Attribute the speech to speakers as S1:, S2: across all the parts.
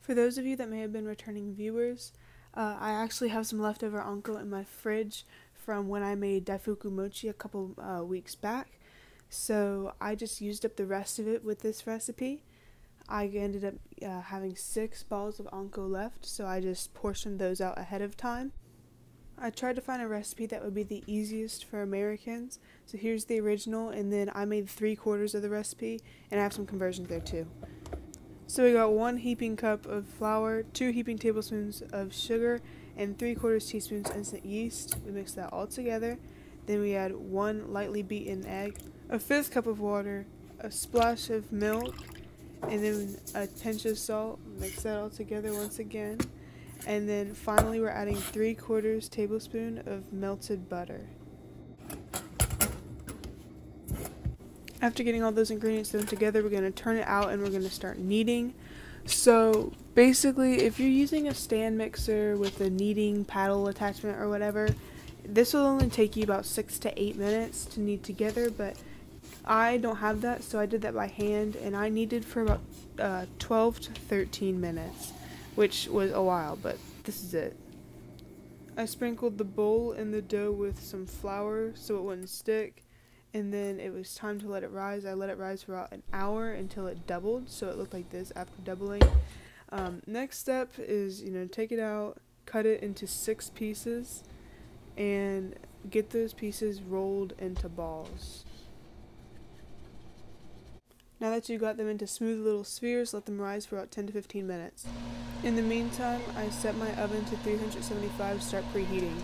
S1: For those of you that may have been returning viewers, I actually have some leftover anko in my fridge from when I made daifuku mochi a couple weeks back. So I just used up the rest of it with this recipe. I ended up having 6 balls of anko left, so I just portioned those out ahead of time. I tried to find a recipe that would be the easiest for Americans, so here's the original, and then I made 3/4 of the recipe, and I have some conversions there too. So we got 1 heaping cup of flour, 2 heaping tablespoons of sugar, and 3/4 teaspoons instant yeast. We mix that all together. Then we add 1 lightly beaten egg, a 1/5 cup of water, a splash of milk, and then a pinch of salt. Mix that all together once again. And then finally we're adding 3/4 tablespoon of melted butter. After getting all those ingredients thrown together, we're going to turn it out and we're going to start kneading. So basically, if you're using a stand mixer with a kneading paddle attachment or whatever, this will only take you about 6 to 8 minutes to knead together, but I don't have that, so I did that by hand, and I kneaded for about 12 to 13 minutes, which was a while, but this is it. I sprinkled the bowl and the dough with some flour so it wouldn't stick. And then it was time to let it rise. I let it rise for about an hour until it doubled, so it looked like this after doubling. Next step is, take it out, cut it into 6 pieces, and get those pieces rolled into balls. Now that you got them into smooth little spheres, let them rise for about 10 to 15 minutes. In the meantime, I set my oven to 375 to start preheating.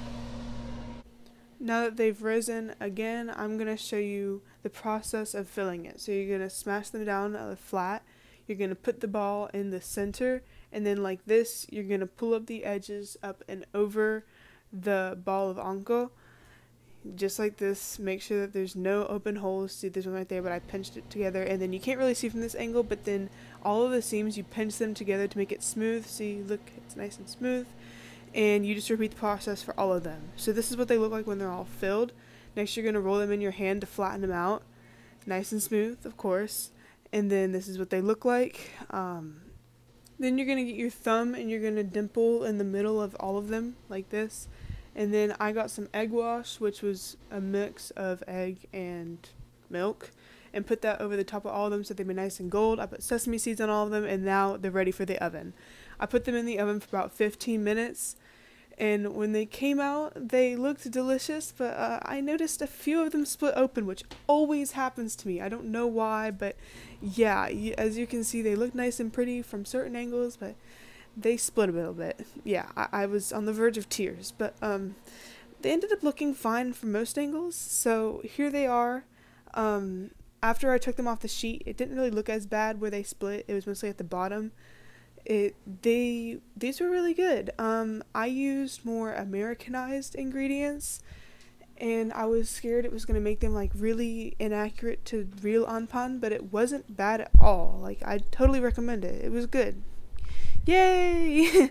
S1: Now that they've risen, again, I'm going to show you the process of filling it. So you're going to smash them down flat, you're going to put the ball in the center, and then like this, you're going to pull up the edges up and over the ball of anko. Just like this, make sure that there's no open holes. See, there's one right there, but I pinched it together, and then you can't really see from this angle, but then all of the seams, you pinch them together to make it smooth. See, look, it's nice and smooth. And you just repeat the process for all of them. So this is what they look like when they're all filled. Next, you're going to roll them in your hand to flatten them out. Nice and smooth, of course. And then this is what they look like. Then you're going to get your thumb and you're going to dimple in the middle of all of them like this. And then I got some egg wash, which was a mix of egg and milk, and put that over the top of all of them so they'd be nice and gold. I put sesame seeds on all of them, and now they're ready for the oven. I put them in the oven for about 15 minutes, and when they came out, they looked delicious, but I noticed a few of them split open, which always happens to me. I don't know why, but yeah, as you can see, they look nice and pretty from certain angles, but they split a little bit. Yeah, I was on the verge of tears, but they ended up looking fine from most angles, so here they are. After I took them off the sheet, it didn't really look as bad where they split. It was mostly at the bottom. These were really good. I used more Americanized ingredients, and I was scared it was going to make them like really inaccurate to real Anpan, but it wasn't bad at all. Like, I totally recommend it. It was good. Yay!